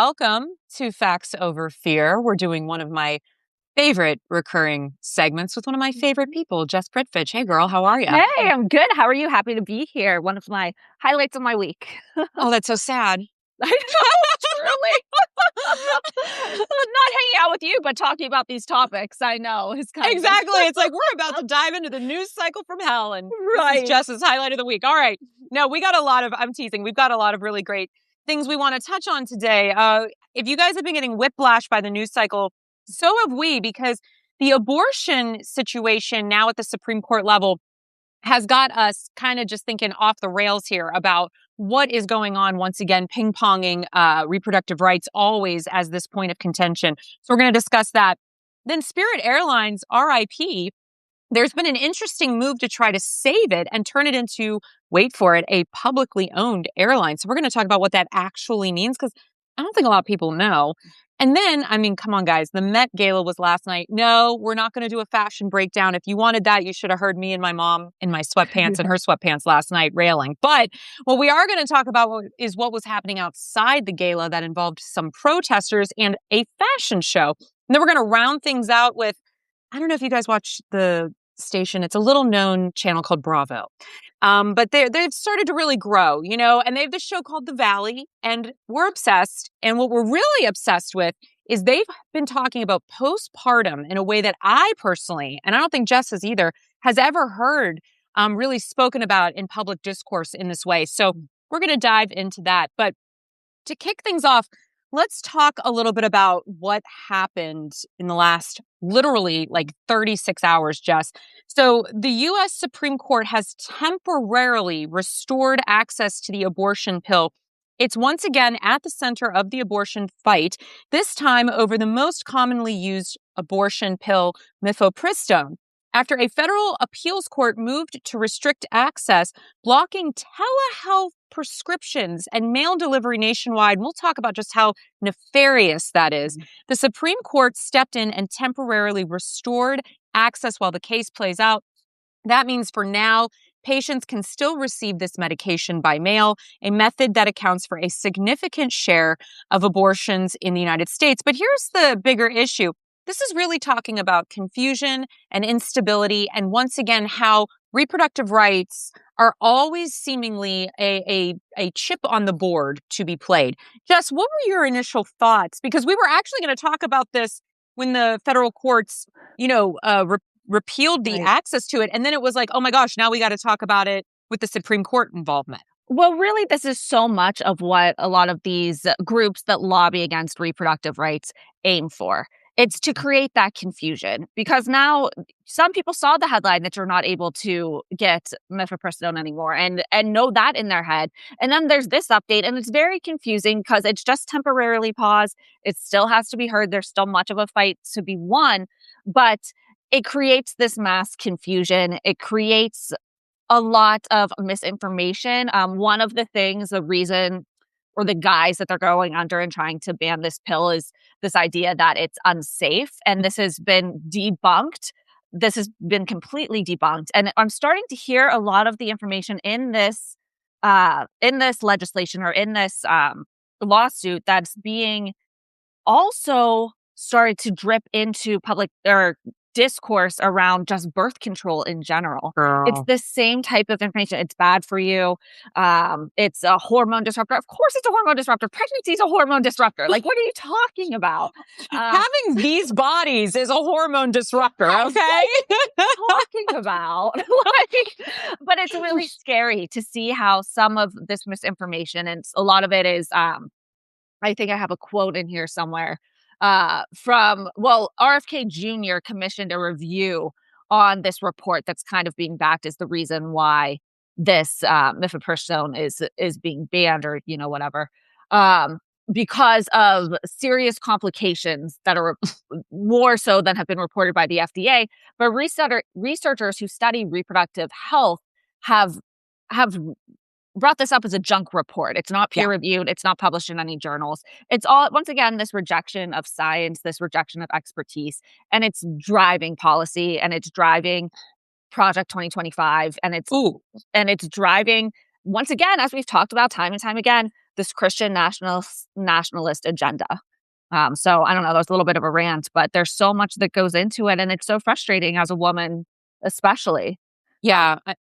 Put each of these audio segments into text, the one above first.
Welcome to Facts Over Fear. We're doing one of my favorite recurring segments with one of my favorite people, Jess Britfitch. Hey, girl, how are you? Hey, I'm good. How are you? Happy to be here. One of my highlights of my week. Oh, that's so sad. I know, truly. Not hanging out with you, but talking about these topics, I know, is kind Exactly. It's like we're about to dive into the news cycle from hell, and this is Jess's highlight of the week. All right. No, we got a lot of, I'm teasing, we've got a lot of really great things we want to touch on today. If you guys have been getting whiplash by the news cycle, so have we, because the abortion situation now at the Supreme Court level has got us kind of just thinking off the rails here about what is going on, once again, ping-ponging reproductive rights always as this point of contention. So we're going to discuss that. Then Spirit Airlines, RIP, there's been an interesting move to try to save it and turn it into, wait for it, a publicly owned airline. So we're going to talk about what that actually means, because I don't think a lot of people know. And then, I mean, come on, guys, the Met Gala was last night. No, we're not going to do a fashion breakdown. If you wanted that, you should have heard me and my mom in my sweatpants and her sweatpants last night railing. But what we are going to talk about is what was happening outside the gala that involved some protesters and a fashion show. And then we're going to round things out with, I don't know if you guys watch the station. It's a little known channel called Bravo. But they've started to really grow, you know, and they have this show called The Valley, and we're obsessed. And what we're really obsessed with is they've been talking about postpartum in a way that I personally, and I don't think Jess has either, has ever heard really spoken about in public discourse in this way. So we're going to dive into that. But to kick things off, let's talk a little bit about what happened in the last literally like 36 hours, Jess. So the U.S. Supreme Court has temporarily restored access to the abortion pill. It's once again at the center of the abortion fight, this time over the most commonly used abortion pill, mifepristone, after a federal appeals court moved to restrict access, blocking telehealth prescriptions and mail delivery nationwide. And we'll talk about just how nefarious that is. The Supreme Court stepped in and temporarily restored access while the case plays out. That means for now, patients can still receive this medication by mail, a method that accounts for a significant share of abortions in the United States. But here's the bigger issue. This is really talking about confusion and instability, and once again, how reproductive rights are always seemingly a chip on the board to be played. Jess, what were your initial thoughts? Because we were actually going to talk about this when the federal courts, repealed the access to it. And then it was like, oh my gosh, now we got to talk about it with the Supreme Court involvement. Well, really, this is so much of what a lot of these groups that lobby against reproductive rights aim for. It's to create that confusion, because now some people saw the headline that you're not able to get mifepristone anymore and know that in their head. And then there's this update, and it's very confusing because it's just temporarily paused. It still has to be heard. There's still much of a fight to be won, but it creates this mass confusion. It creates a lot of misinformation. One of the things, the reason or the guise that they're going under and trying to ban this pill is this idea that it's unsafe. And this has been debunked. This has been completely debunked. And I'm starting to hear a lot of the information in this legislation or in this lawsuit that's being also started to drip into public or discourse around just birth control in general. Girl. It's the same type of information. It's bad for you. It's a hormone disruptor. Of course it's a hormone disruptor. Pregnancy is a hormone disruptor. Like, what are you talking about? Having these bodies is a hormone disruptor, okay? Talking about? But it's really scary to see how some of this misinformation, and a lot of it is, I think I have a quote in here somewhere, RFK Jr. commissioned a review on this report that's kind of being backed as the reason why this mifepristone is being banned, or whatever, because of serious complications that are more so than have been reported by the FDA. But researchers who study reproductive health have brought this up as a junk report. It's not peer reviewed. It's not published in any journals. It's all, once again, this rejection of science, this rejection of expertise, and it's driving policy, and it's driving Project 2025, and it's driving, once again, as we've talked about time and time again, this Christian nationalist agenda. So I don't know, there's a little bit of a rant, but there's so much that goes into it, and it's so frustrating as a woman, especially. Yeah.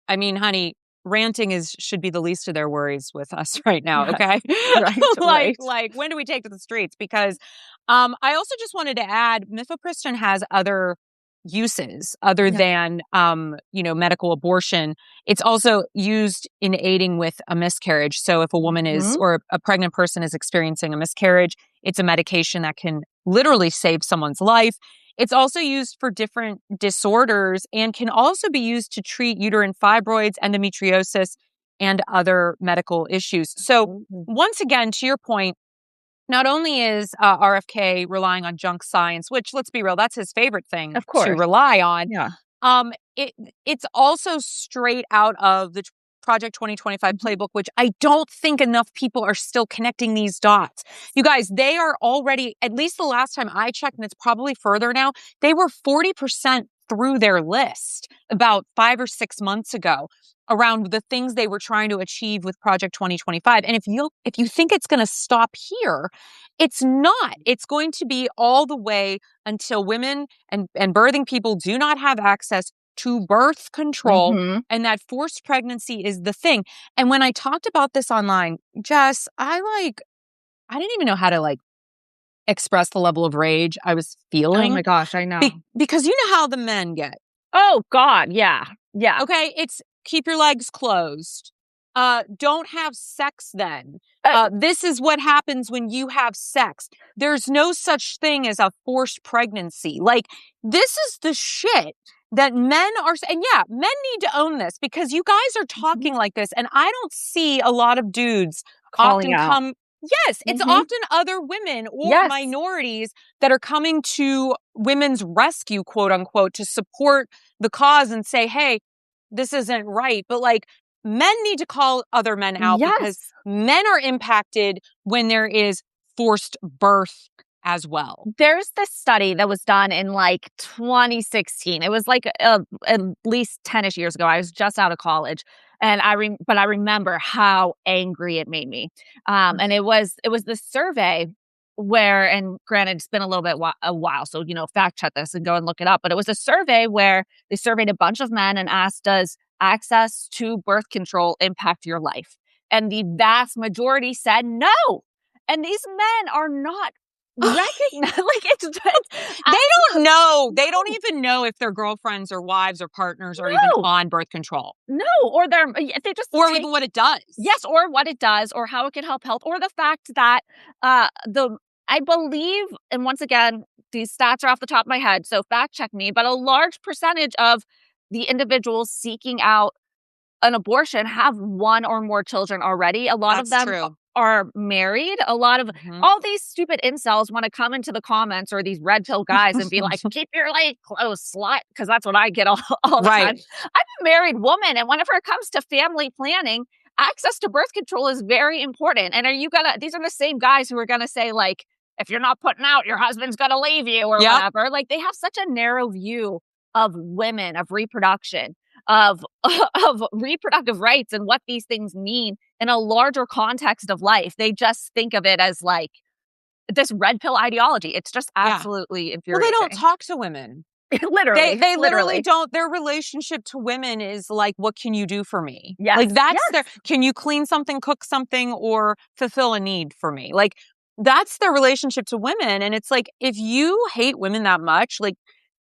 I mean, honey, ranting should be the least of their worries with us right now, okay? Like when do we take to the streets? Because I also just wanted to add, mifepristone has other uses other than medical abortion. It's also used in aiding with a miscarriage. So if a woman is or a pregnant person is experiencing a miscarriage, it's a medication that can literally save someone's life. It's also used for different disorders and can also be used to treat uterine fibroids, endometriosis, and other medical issues. So once again, to your point, not only is RFK relying on junk science, which, let's be real, that's his favorite thing to rely on. Yeah. It's also straight out of the Project 2025 playbook, which I don't think enough people are still connecting these dots. You guys, they are already, at least the last time I checked, and it's probably further now, they were 40% through their list about 5 or 6 months ago around the things they were trying to achieve with Project 2025. And if you think it's going to stop here, it's not. It's going to be all the way until women and birthing people do not have access to birth control, and that forced pregnancy is the thing. And when I talked about this online, Jess, I didn't even know how to express the level of rage I was feeling. Oh my gosh, I know. Because you know how the men get. Oh God, yeah. Yeah. Okay, it's keep your legs closed. Don't have sex then. This is what happens when you have sex. There's no such thing as a forced pregnancy. Like, this is the shit that men are, and yeah, men need to own this because you guys are talking like this, and I don't see a lot of dudes Calling often out. come. Yes, it's often other women or minorities that are coming to women's rescue, quote unquote, to support the cause and say, hey, this isn't right. But men need to call other men out because men are impacted when there is forced birth as well. There's this study that was done in 2016. It was at least 10-ish years ago. I was just out of college, and I remember how angry it made me. And it was this survey where, and granted, it's been a little bit a while, so fact check this and go and look it up. But it was a survey where they surveyed a bunch of men and asked, does access to birth control impact your life? And the vast majority said no. And these men are not recognize they don't know. They don't even know if their girlfriends or wives or partners are even on birth control. No, or even what it does. Yes, or what it does, or how it can help health, or the fact that I believe, and once again, these stats are off the top of my head, so fact check me, but a large percentage of the individuals seeking out an abortion have one or more children already. A lot of them are married. A lot of all these stupid incels want to come into the comments, or these red pill guys, and be like, keep your leg closed, slut, because that's what I get all the time. I'm a married woman, and whenever it comes to family planning, access to birth control is very important. And these are the same guys who are gonna say, if you're not putting out, your husband's gonna leave you, or whatever. They have such a narrow view of women, of reproduction, of reproductive rights, and what these things mean in a larger context of life. They just think of it as this red pill ideology. It's just absolutely infuriating. Well, they don't talk to women. Literally. They literally don't. Their relationship to women is what can you do for me? Yes. That's can you clean something, cook something, or fulfill a need for me? That's their relationship to women. And it's if you hate women that much,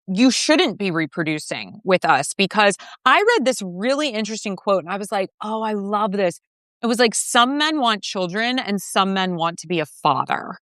you shouldn't be reproducing with us. Because I read this really interesting quote and I was like, oh, I love this. It was some men want children and some men want to be a father.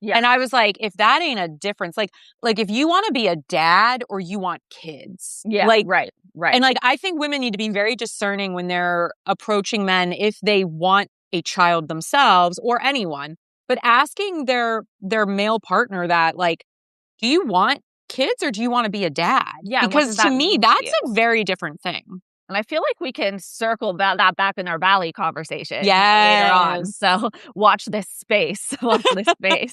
Yeah. And I was like, if that ain't a difference, if you want to be a dad or you want kids. Yeah. Right. And I think women need to be very discerning when they're approaching men if they want a child themselves or anyone, but asking their male partner that, do you want kids or do you want to be a dad? Yeah. Because to me, that's a very different thing. And I feel like we can circle that back in our Valley conversation later on. So watch this space. Absolutely.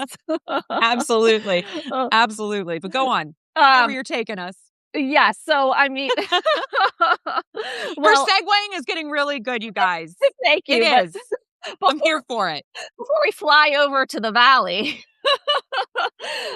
Absolutely. But go on. Where you're taking us. Yeah. So, I mean. Your segueing is getting really good, you guys. Thank you. It is. I'm here for it. Before we fly over to the valley,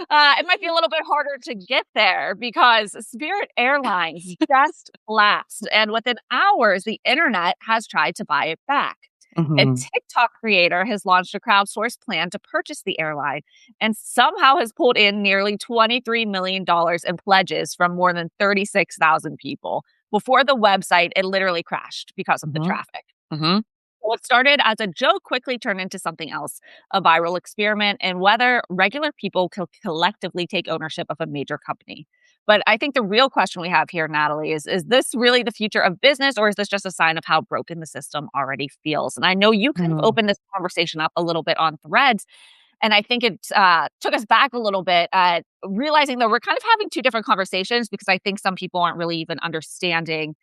it might be a little bit harder to get there because Spirit Airlines just collapsed, and within hours, the internet has tried to buy it back. A Mhm. TikTok creator has launched a crowdsourced plan to purchase the airline and somehow has pulled in nearly $23 million in pledges from more than 36,000 people. Before the website, it literally crashed because of the Mhm. traffic. Mhm. What started as a joke quickly turned into something else, a viral experiment, and whether regular people could collectively take ownership of a major company. But I think the real question we have here, Natalie, is this really the future of business, or is this just a sign of how broken the system already feels? And I know you kind of Mhm. opened this conversation up a little bit on Threads, and I think it took us back a little bit at realizing that we're kind of having two different conversations because I think some people aren't really even understanding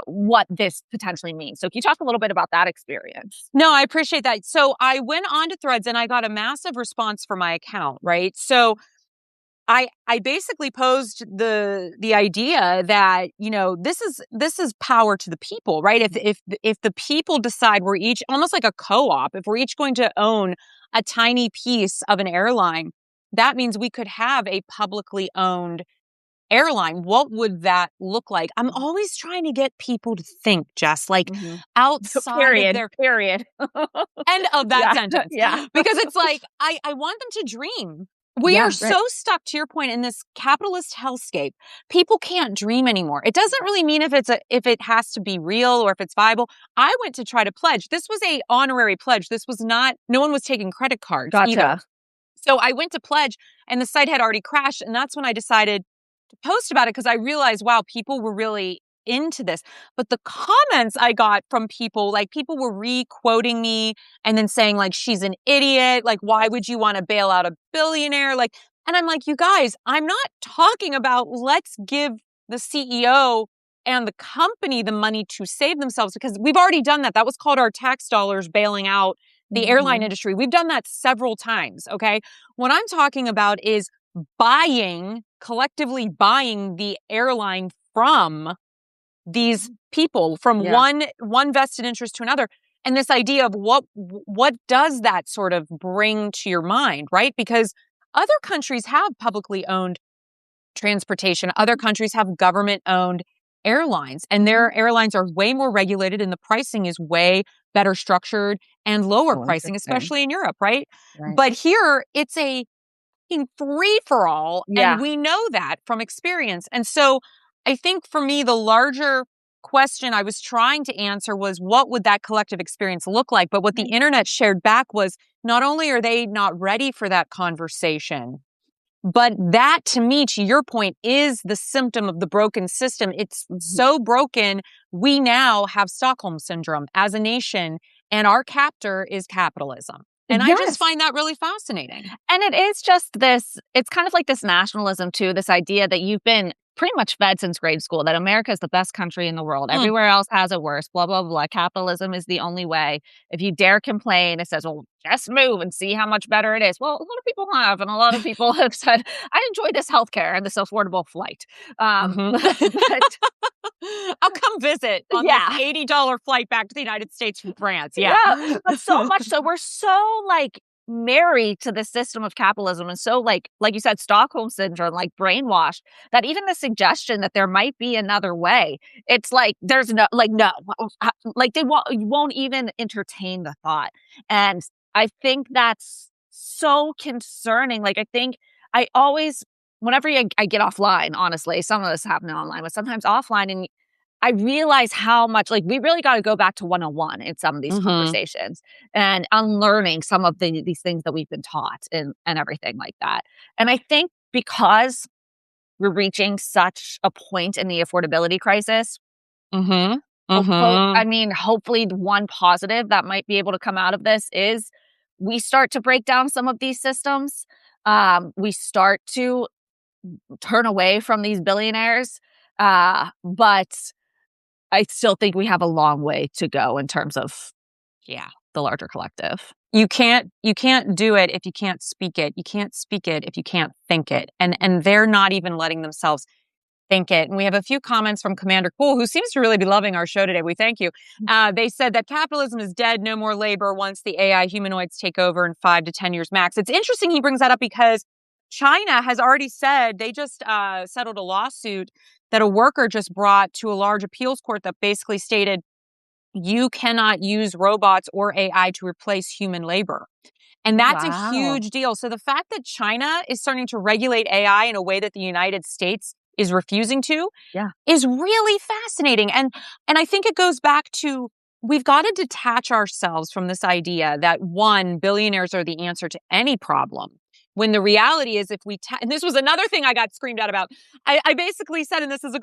what this potentially means. So, can you talk a little bit about that experience? No, I appreciate that. So I went on to Threads and I got a massive response from my account, right? So I basically posed the idea that, this is power to the people, right? If the people decide we're each almost like a co-op, if we're each going to own a tiny piece of an airline, that means we could have a publicly owned airline. What would that look like? I'm always trying to get people to think, Jess, like Mm-hmm. outside of Period. their Period. end of that Yeah. sentence. Yeah. Because it's like, I want them to dream. We are Yeah. Right. so stuck, to your point, in this capitalist hellscape. People can't dream anymore. It doesn't really mean if it has to be real or if it's viable. I went to try to pledge. This was a honorary pledge. This was not, no one was taking credit cards either. Gotcha. So I went to pledge and the site had already crashed. And that's when I decided to post about it because I realized, wow, people were really into this. But the comments I got from people, like people were re-quoting me and then saying like, she's an idiot. Like, why would you want to bail out a billionaire? Like, and I'm like, you guys, I'm not talking about let's give the CEO and the company the money to save themselves because we've already done that. That was called our tax dollars bailing out the airline Mhm. industry. We've done that several times. Okay. What I'm talking about is collectively buying the airline from these people, from Yeah. one vested interest to another. And this idea of what does that sort of bring to your mind, right? Because other countries have publicly owned transportation. Other countries have government owned airlines, and Mhm. their airlines are way more regulated and the pricing is way better structured and lower Oh, pricing, interesting. especially in Europe, right? Right. But here it's a free for all. And Yeah. we know that from experience. And so I think for me, the larger question I was trying to answer was what would that collective experience look like? But what the Right. internet shared back was not only are they not ready for that conversation, but that, to me, to your point, is the symptom of the broken system. It's Mhm. so broken. We now have Stockholm syndrome as a nation, and our captor is capitalism. And I just Yes. find that really fascinating. And it is just this it's kind of like this nationalism too, this idea that you've been pretty much fed since grade school that America is the best country in the world. Mm, Everywhere else has it worse, blah, blah, blah. Capitalism is the only way. If you dare complain, it says, well, just move and see how much better it is. Well, a lot of people have, and a lot of people have said, I enjoy this healthcare and this affordable flight. mhm. But I'll come visit on this yeah, $80 flight back to the United States from France. Yeah. yeah, but so much so we're so, like, married to the system of capitalism and so, like you said, Stockholm syndrome, like, brainwashed, that even the suggestion that there might be another way, it's like, there's no like, no, like, you won't even entertain the thought, and I think that's so concerning, like, I think I always whenever I get offline, honestly, some of this happening online, but sometimes offline, and I realize how much like, we really gotta go back to 101 in some of these Mhm. conversations and unlearning some of these things that we've been taught and everything like that. And I think because we're reaching such a point in the affordability crisis, Mhm. Mhm. hopefully the one positive that might be able to come out of this is we start to break down some of these systems. We start to turn away from these billionaires, but I still think we have a long way to go in terms of, yeah, the larger collective. You can't do it if you can't speak it. You can't speak it if you can't think it. And they're not even letting themselves think it. And we have a few comments from Commander Cool, who seems to really be loving our show today. We thank you. They said that capitalism is dead, no more labor once the AI humanoids take over in 5 to 10 years max. It's interesting he brings that up because China has already said they just settled a lawsuit that a worker just brought to a large appeals court that basically stated you cannot use robots or AI to replace human labor. And that's a huge deal. So the fact that China is starting to regulate AI in a way that the United States is refusing to is really fascinating. And I think it goes back to we've got to detach ourselves from this idea that one, billionaires are the answer to any problem. When the reality is if we, and this was another thing I got screamed at about. I basically said, and this is a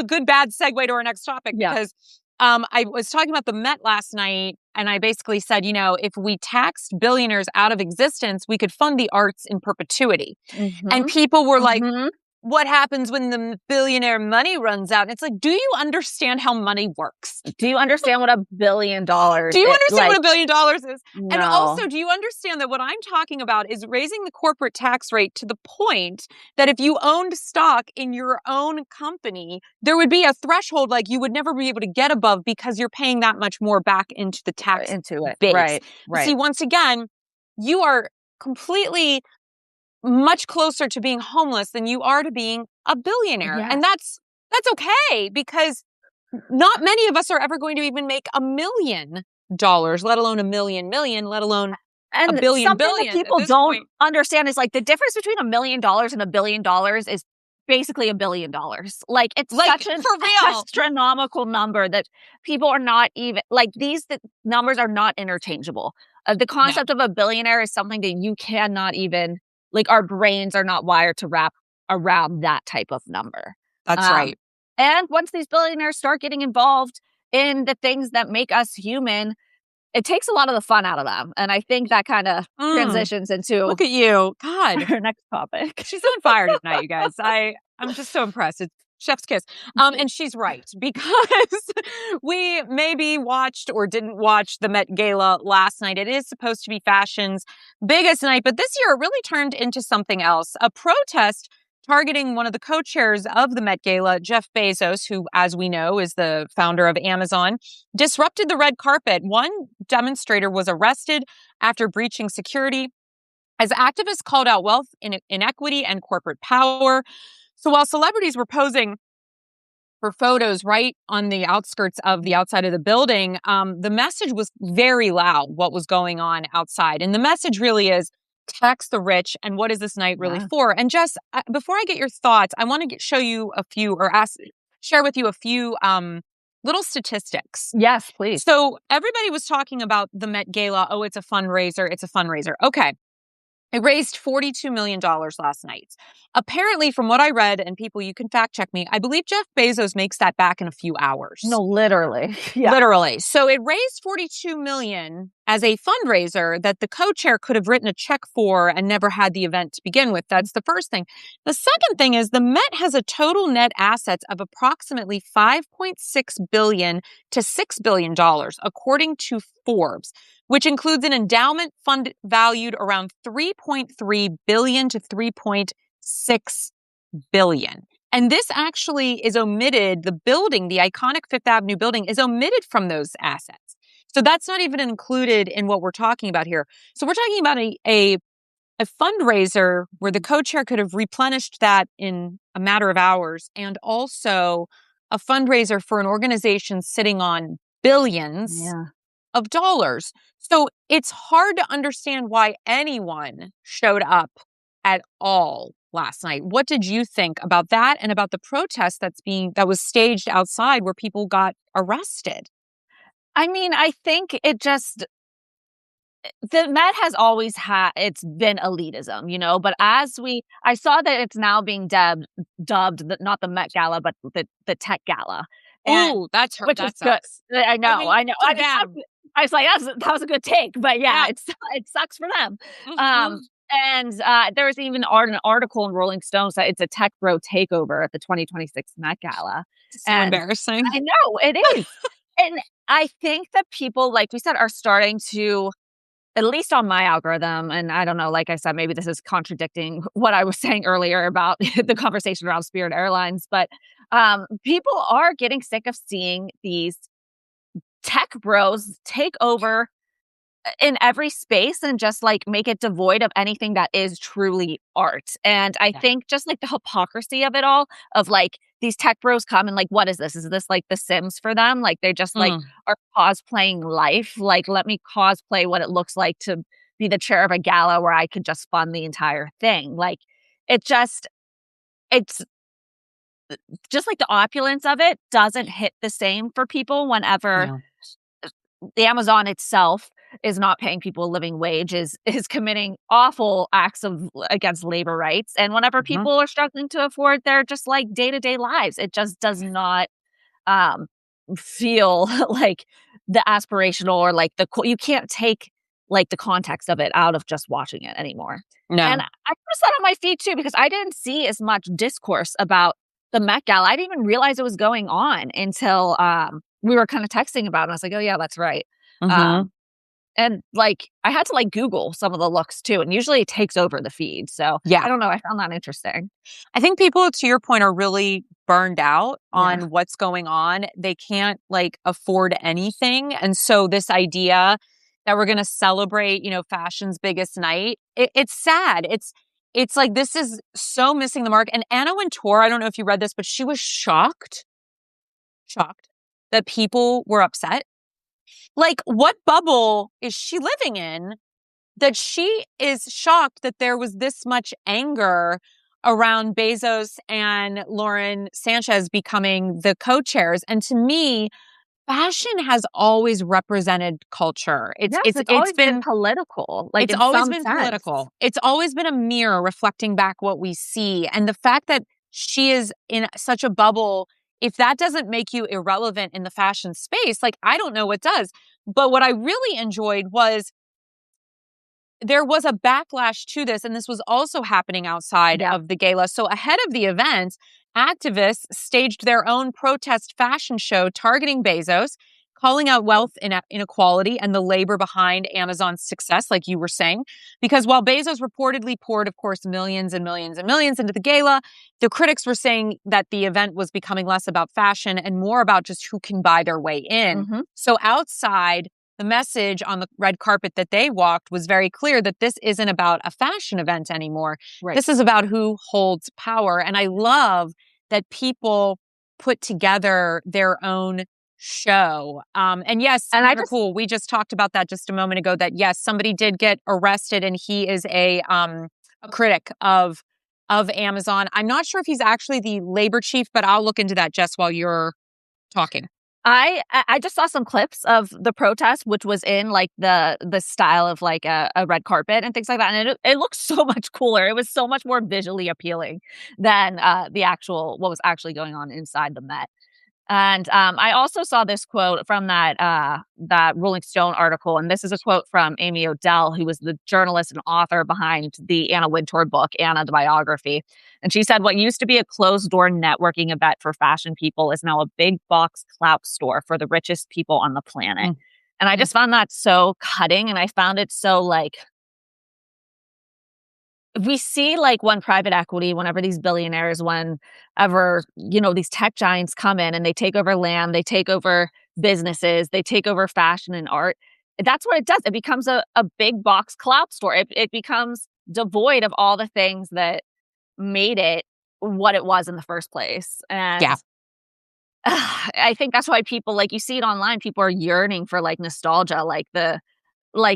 good bad segue to our next topic because I was talking about the Met last night, and I basically said, if we taxed billionaires out of existence, we could fund the arts in perpetuity. And people were like, what happens when the billionaire money runs out? And it's like, do you understand how money works? Do you understand what $1 billion is? Do you understand what $1 billion is? No. And also, do you understand that what I'm talking about is raising the corporate tax rate to the point that if you owned stock in your own company, there would be a threshold like you would never be able to get above because you're paying that much more back into the tax base. Right. See, once again, you are completely much closer to being homeless than you are to being a billionaire. And that's okay because not many of us are ever going to even make $1 million, let alone a million, let alone a billion. Something that people don't understand is like the difference between $1 million and $1 billion is basically $1 billion. Like it's such an astronomical number that people are not even like the numbers are not interchangeable. The concept of a billionaire is something that you cannot even our brains are not wired to wrap around that type of number. That's right. And once these billionaires start getting involved in the things that make us human, it takes a lot of the fun out of them. And I think that kind of transitions into look at you. God. Our next topic. She's on fire tonight, you guys. I'm just so impressed. It's chef's kiss. And she's right, because we maybe watched or didn't watch the Met Gala last night. It is supposed to be fashion's biggest night, but this year it really turned into something else. A protest targeting one of the co-chairs of the Met Gala, Jeff Bezos, who, as we know, is the founder of Amazon, disrupted the red carpet. One demonstrator was arrested after breaching security as activists called out wealth inequity and corporate power. So while celebrities were posing for photos right on the outskirts of the outside of the building, the message was very loud, what was going on outside. And the message really is, tax the rich, and what is this night really for? And Jess, before I get your thoughts, I want to show you a few, or share with you a few little statistics. Yes, please. So everybody was talking about the Met Gala. Oh, it's a fundraiser. It's a fundraiser. Okay. It raised $42 million last night. Apparently, from what I read, and people, you can fact check me, I believe Jeff Bezos makes that back in a few hours. No, literally. Literally. So it raised $42 million as a fundraiser that the co-chair could have written a check for and never had the event to begin with. That's the first thing. The second thing is the Met has a total net assets of approximately $5.6 billion to $6 billion, according to Forbes, which includes an endowment fund valued around $3.3 billion to $3.6 billion. And this actually is omitted. The building, the iconic Fifth Avenue building, is omitted from those assets. So that's not even included in what we're talking about here. So we're talking about a fundraiser where the co-chair could have replenished that in a matter of hours, and also a fundraiser for an organization sitting on billions of dollars. So it's hard to understand why anyone showed up at all last night. What did you think about that and about the protest that was staged outside where people got arrested? I mean, I think the Met has always it's been elitism, but I saw that it's now being dubbed not the Met Gala, but the Tech Gala. Oh, that's her. That sucks. Good. I know. I was like, that was a good take, but it sucks for them. Mm-hmm. And there was even an article in Rolling Stone that it's a tech bro takeover at the 2026 Met Gala. So embarrassing. I know, it is. And I think that people, like we said, are starting to at least on my algorithm, and I don't know, like I said, maybe this is contradicting what I was saying earlier about the conversation around Spirit Airlines, but people are getting sick of seeing these tech bros take over in every space and just like make it devoid of anything that is truly art. And I think just like the hypocrisy of it all, of like these tech bros come and like, what is this? Is this like The Sims for them? Like they just like are cosplaying life. Like, let me cosplay what it looks like to be the chair of a gala where I could just fund the entire thing. Like it just, it's just like the opulence of it doesn't hit the same for people whenever the Amazon itself is not paying people a living wage, is committing awful acts of against labor rights. And whenever people are struggling to afford their just like day-to-day lives, it just does not feel like the aspirational or like you can't take like the context of it out of just watching it anymore. No. And I noticed that on my feed too, because I didn't see as much discourse about the Met Gala. I didn't even realize it was going on until we were kind of texting about it. And I was like, oh yeah, that's right. And like I had to like Google some of the looks too, and usually it takes over the feed. So I don't know. I found that interesting. I think people, to your point, are really burned out on what's going on. They can't like afford anything. And so this idea that we're going to celebrate, fashion's biggest night, it's sad. It's like, this is so missing the mark. And Anna Wintour, I don't know if you read this, but she was shocked that people were upset. Like, what bubble is she living in that she is shocked that there was this much anger around Bezos and Lauren Sanchez becoming the co-chairs? And to me, fashion has always represented culture. It's always been political. Like it's always been political. It's always been a mirror reflecting back what we see. And the fact that she is in such a bubble, if that doesn't make you irrelevant in the fashion space, like I don't know what does. But what I really enjoyed was there was a backlash to this, and this was also happening outside of the gala. So ahead of the event, activists staged their own protest fashion show targeting Bezos, calling out wealth inequality and the labor behind Amazon's success, like you were saying. Because while Bezos reportedly poured, of course, millions and millions and millions into the gala, the critics were saying that the event was becoming less about fashion and more about just who can buy their way in. So outside, the message on the red carpet that they walked was very clear that this isn't about a fashion event anymore. This is about who holds power. And I love that people put together their own show. And yes, and cool. We just talked about that just a moment ago, that yes, somebody did get arrested and he is a critic of Amazon. I'm not sure if he's actually the labor chief, but I'll look into that, Jess, while you're talking. I just saw some clips of the protest, which was in like the style of like a red carpet and things like that. And it looks so much cooler. It was so much more visually appealing than what was actually going on inside the Met. And I also saw this quote from that Rolling Stone article, and this is a quote from Amy Odell, who was the journalist and author behind the Anna Wintour book, Anna, the biography. And she said, what used to be a closed-door networking event for fashion people is now a big box clout store for the richest people on the planet. And I just found that so cutting, and I found it so like, we see like when private equity, whenever these billionaires, whenever, these tech giants come in and they take over land, they take over businesses, they take over fashion and art. That's what it does. It becomes a big box clout store. It becomes devoid of all the things that made it what it was in the first place. And I think that's why people, like, you see it online, people are yearning for like nostalgia,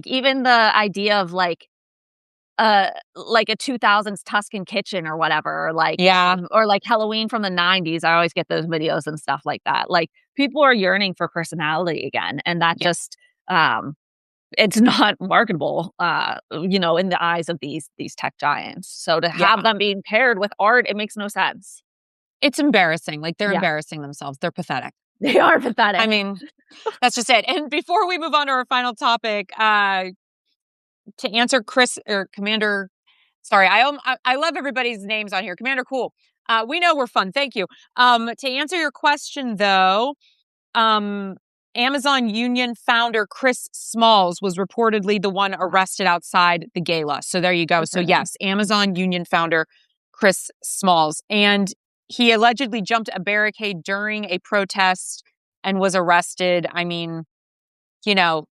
even the idea of like a 2000s Tuscan kitchen or whatever, or like Halloween from the 90s. I always get those videos and stuff like that. Like, people are yearning for personality again, and that just it's not marketable in the eyes of these tech giants. So to have them being paired with art, it makes no sense. It's embarrassing. Like, they're embarrassing themselves. They're pathetic. They are pathetic. I mean, that's just it. And before we move on to our final topic, to answer Chris or Commander, sorry, I love everybody's names on here. Commander Cool. We know we're fun. Thank you. To answer your question though, Amazon Union founder Chris Smalls was reportedly the one arrested outside the gala. So there you go. Okay. So yes, Amazon Union founder Chris Smalls. And he allegedly jumped a barricade during a protest and was arrested. I mean, you know,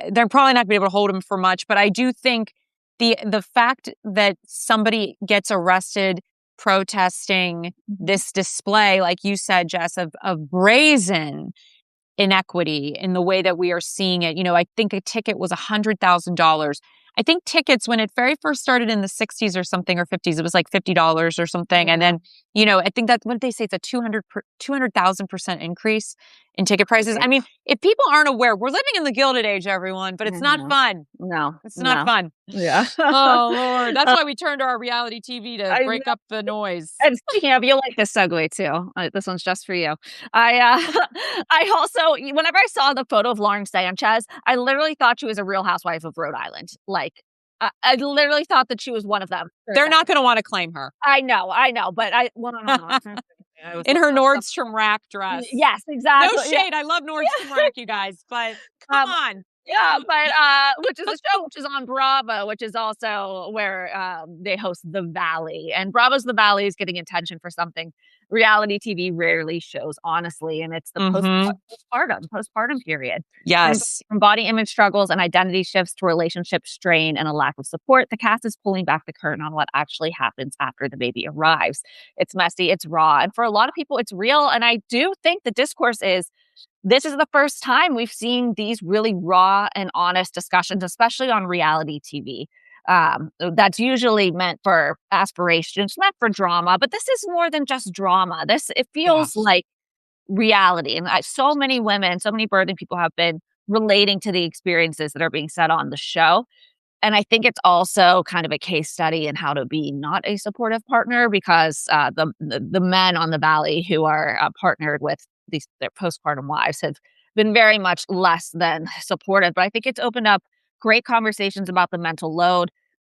they're probably not going to be able to hold him for much, but I do think the fact that somebody gets arrested protesting this display, like you said, Jess, of brazen inequity in the way that we are seeing it. I think a ticket was $100,000. I think tickets, when it very first started in the 60s or something, or 50s, it was like $50 or something. And then, I think that, what did they say? It's a 200,000% increase in ticket prices. I mean, if people aren't aware, we're living in the Gilded Age, everyone, but it's not fun. No. It's not fun. Yeah. Oh, Lord. That's why we turned to our reality TV to break up the noise. And speaking of, you'll like this segue too. This one's just for you. I also, whenever I saw the photo of Lauren Sanchez, I literally thought she was a Real Housewife of Rhode Island. Like, I literally thought that she was one of them. They're not going to want to claim her. I know, but no. In her Nordstrom Rack dress. Yes, exactly. No shade. I love Nordstrom Rack, you guys, but come on. Yeah, but which is a show which is on Bravo, which is also where they host The Valley. And Bravo's The Valley is getting attention for something reality TV rarely shows, honestly. And it's the postpartum period. Yes. From body image struggles and identity shifts to relationship strain and a lack of support, the cast is pulling back the curtain on what actually happens after the baby arrives. It's messy, it's raw, and for a lot of people, it's real. And I do think the discourse is, this is the first time we've seen these really raw and honest discussions, especially on reality TV. That's usually meant for aspirations, meant for drama, but this is more than just drama. It feels like reality. And so many women, so many birthing people have been relating to the experiences that are being said on the show. And I think it's also kind of a case study in how to be not a supportive partner, because the men on The Valley who are partnered with their postpartum wives have been very much less than supportive. But I think it's opened up great conversations about the mental load.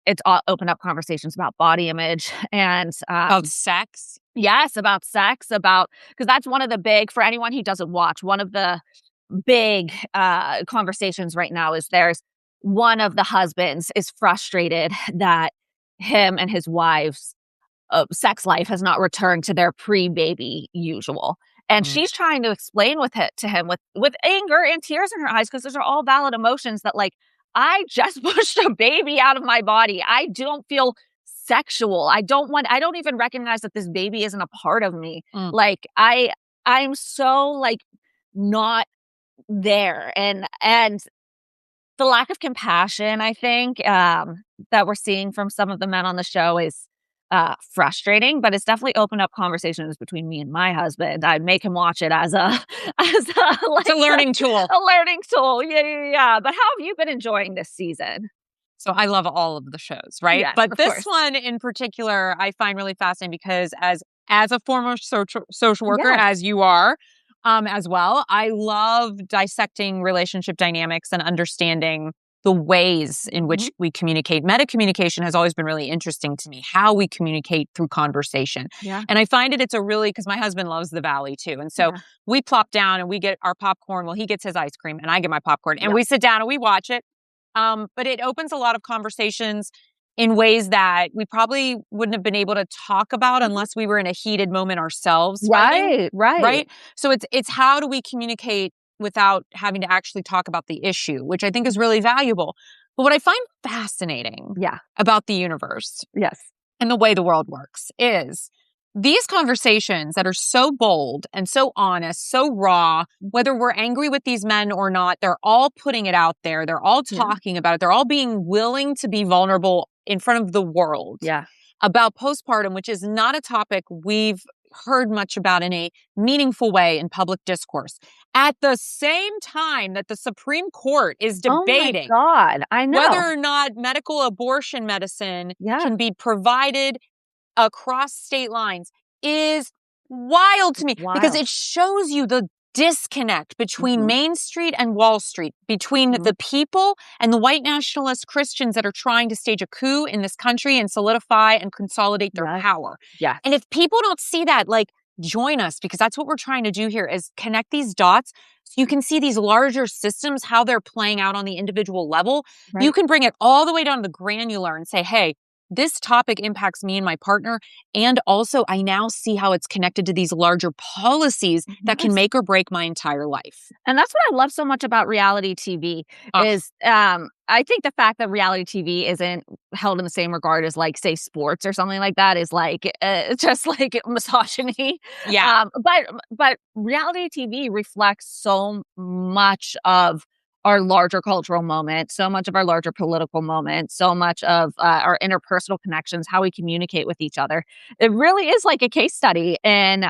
It's opened up conversations about body image and about sex. Yes, about sex, because that's one of the big, for anyone who doesn't watch, one of the big conversations right now is there's one of the husbands is frustrated that him and his wife's sex life has not returned to their pre-baby usual. And she's trying to explain to him with anger and tears in her eyes, because those are all valid emotions, that like, I just pushed a baby out of my body. I don't feel sexual. I don't even recognize that this baby isn't a part of me. Like I'm so like not there. And the lack of compassion, I think, that we're seeing from some of the men on the show is frustrating, but it's definitely opened up conversations between me and my husband. I'd make him watch it as a it's a learning tool. A learning tool. Yeah. But how have you been enjoying this season? So I love all of the shows, right? Yes, but this one in particular, I find really fascinating because as a former social worker, as you are, as well, I love dissecting relationship dynamics and understanding the ways in which we communicate. Meta communication has always been really interesting to me, how we communicate through conversation. Yeah. And I find it's because my husband loves The Valley too. And so we plop down and we get our popcorn. Well, he gets his ice cream and I get my popcorn and we sit down and we watch it. But it opens a lot of conversations in ways that we probably wouldn't have been able to talk about unless we were in a heated moment ourselves. Right. So it's how do we communicate without having to actually talk about the issue, which I think is really valuable. But what I find fascinating about the universe and the way the world works is these conversations that are so bold and so honest, so raw, whether we're angry with these men or not, they're all putting it out there. They're all talking about it. They're all being willing to be vulnerable in front of the world about postpartum, which is not a topic we've heard much about in a meaningful way in public discourse. At the same time that the Supreme Court is debating I know. whether or not medical abortion medicine can be provided across state lines is wild to me because it shows you the disconnect between Main Street and Wall Street, between the people and the white nationalist Christians that are trying to stage a coup in this country and solidify and consolidate their power. Yeah. And if people don't see that, like, join us, because that's what we're trying to do here is connect these dots you can see these larger systems, how they're playing out on the individual level. Right. You can bring it all the way down to the granular and say, hey, this topic impacts me and my partner. And also, I now see how it's connected to these larger policies that can make or break my entire life. And that's what I love so much about reality TV is I think the fact that reality TV isn't held in the same regard as, like, say, sports or something like that is like just like misogyny. Yeah. But reality TV reflects so much of our larger cultural moment, so much of our larger political moment, so much of our interpersonal connections, how we communicate with each other. It really is like a case study in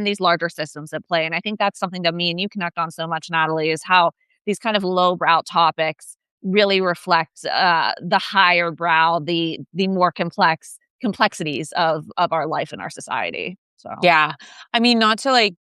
these larger systems at play. And I think that's something that me and you connect on so much, Natalie, is how these kind of lowbrow topics really reflect the higher brow, the more complexities of our life and our society. So yeah, I mean, not to like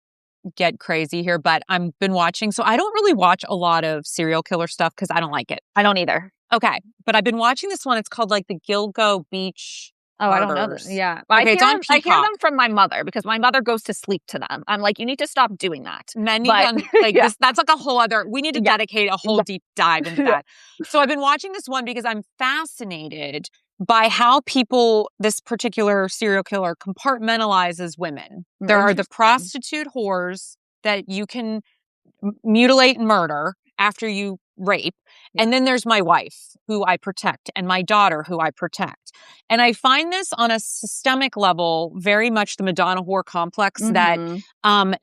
get crazy here, but I've been watching. So I don't really watch a lot of serial killer stuff because I don't like it. I don't either. Okay, but I've been watching this one. It's called like the Gilgo Beach. Oh, I don't know Murders. this. Yeah. Okay, it's on I hear Peacock. them from my mother because my mother goes to sleep to them. I'm like, you need to stop doing that. Men need But to, like this. That's like a whole other. We need to dedicate a whole deep dive into that. So I've been watching this one because I'm fascinated by how this particular serial killer compartmentalizes women. There are the prostitute whores that you can mutilate and murder after you rape. And then there's my wife, who I protect, and my daughter, who I protect. And I find this on a systemic level very much the Madonna whore complex that,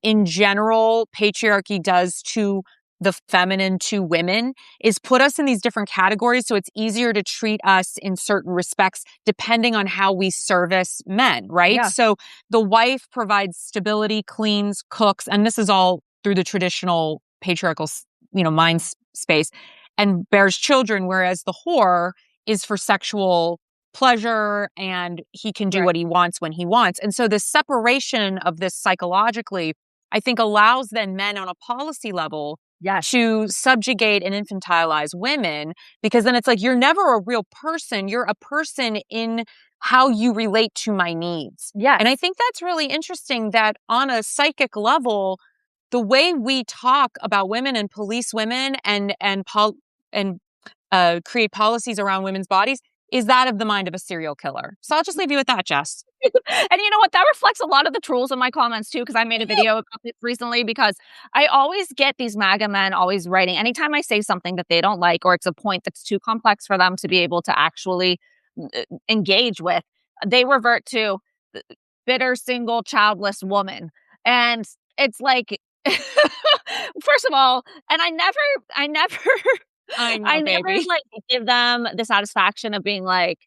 in general, patriarchy does to the feminine, to women, is put us in these different categories. So it's easier to treat us in certain respects depending on how we service men, right? Yeah. So the wife provides stability, cleans, cooks, and this is all through the traditional patriarchal, mind space, and bears children, whereas the whore is for sexual pleasure and he can do what he wants when he wants. And so the separation of this psychologically, I think, allows then men on a policy level to subjugate and infantilize women, because then it's like, you're never a real person. You're a person in how you relate to my needs. Yeah. And I think that's really interesting that on a psychic level, the way we talk about women and police women and create policies around women's bodies is that of the mind of a serial killer. So I'll just leave you with that, Jess. And you know what? That reflects a lot of the trolls in my comments too, because I made a video about this recently, because I always get these MAGA men always writing, anytime I say something that they don't like, or it's a point that's too complex for them to be able to actually engage with, they revert to bitter, single, childless woman. And it's like, first of all, and I never I know, baby. like give them the satisfaction of being like,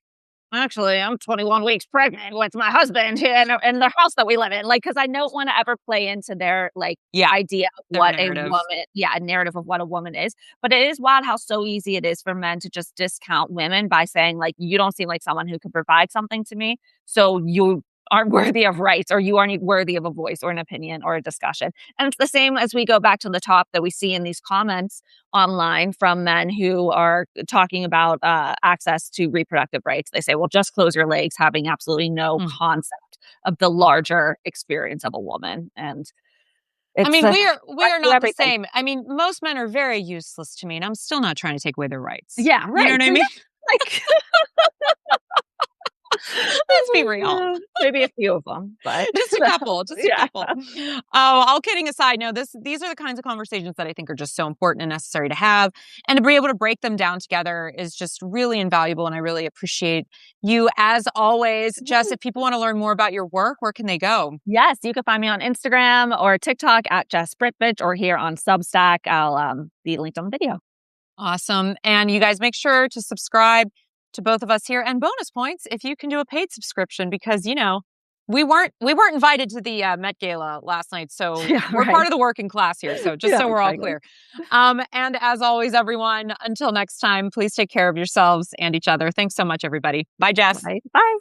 actually, I'm 21 weeks pregnant with my husband in the house that we live in. Like, because I don't want to ever play into their idea of what narrative. A woman, a narrative of what a woman is. But it is wild how so easy it is for men to just discount women by saying, like, you don't seem like someone who could provide something to me, so you aren't worthy of rights, or you aren't worthy of a voice or an opinion or a discussion. And it's the same as we go back to the top that we see in these comments online from men who are talking about access to reproductive rights. They say, well, just close your legs, having absolutely no concept of the larger experience of a woman. And we are not the same. I mean, most men are very useless to me, and I'm still not trying to take away their rights. Yeah, right. You know what I mean? Like, let's be real. Maybe a few of them, but just a couple. Oh, all kidding aside, no, these are the kinds of conversations that I think are just so important and necessary to have, and to be able to break them down together is just really invaluable. And I really appreciate you as always, Jess. If people want to learn more about your work, where can they go? Yes, you can find me on Instagram or TikTok at Jess Britbitch, or here on Substack. I'll be linked on the video. Awesome. And you guys make sure to subscribe to both of us here, and bonus points if you can do a paid subscription, because we weren't invited to the Met Gala last night, so we're part of the working class here. So just so we're all clear. And as always, everyone, until next time, please take care of yourselves and each other. Thanks so much, everybody. Bye, Jess. Bye.